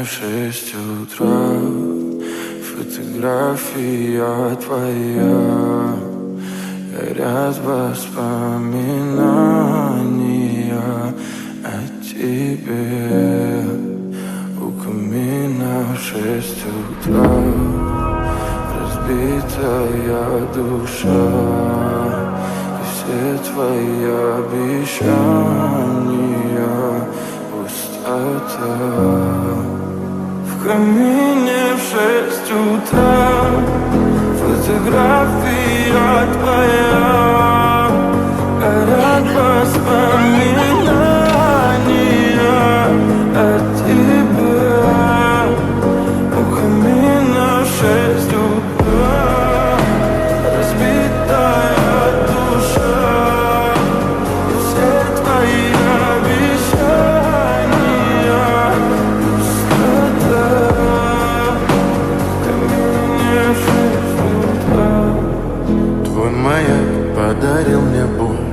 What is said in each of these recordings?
6 утра, фотография твоя, горят воспоминания о тебе. У камина в 6 утра, разбитая душа, и все твои обещания пустота. В камине в 6 утра, фотография твоя, горят воспоминания о тебе. У камина в 6 утра, разбитая душа, и все твои обещания пустота. В камине в 6 утра. Твой маяк подарил мне боль.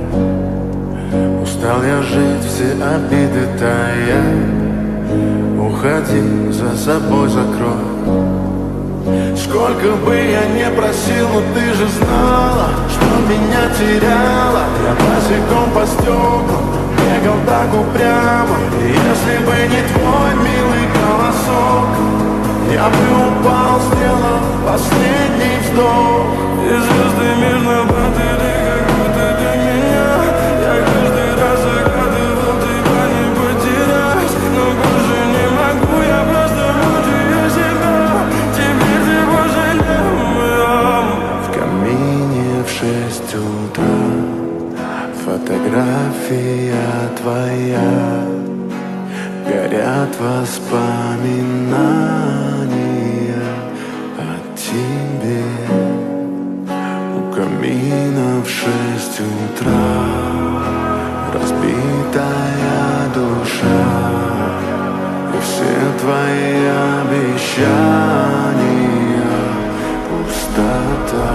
Устал я жить, все обиды тая. Уходи, за собой закрой. Сколько бы я не просил, но ты же знала, что меня теряла. Я босиком по стеклам бегал так упрямо. И если бы не твой милый голосок, я бы упал, сделал последний вздох. И звезды мирно падали, как будто для меня. Я каждый раз загадывал тебя не потерять, но больше не могу, я просто мучаю себя. Теперь ты пожалел моем. В камине в 6 утра, фотография твоя, горят воспоминания о тебе. У камина в 6 утра, разбитая душа, и все твои обещания пустота.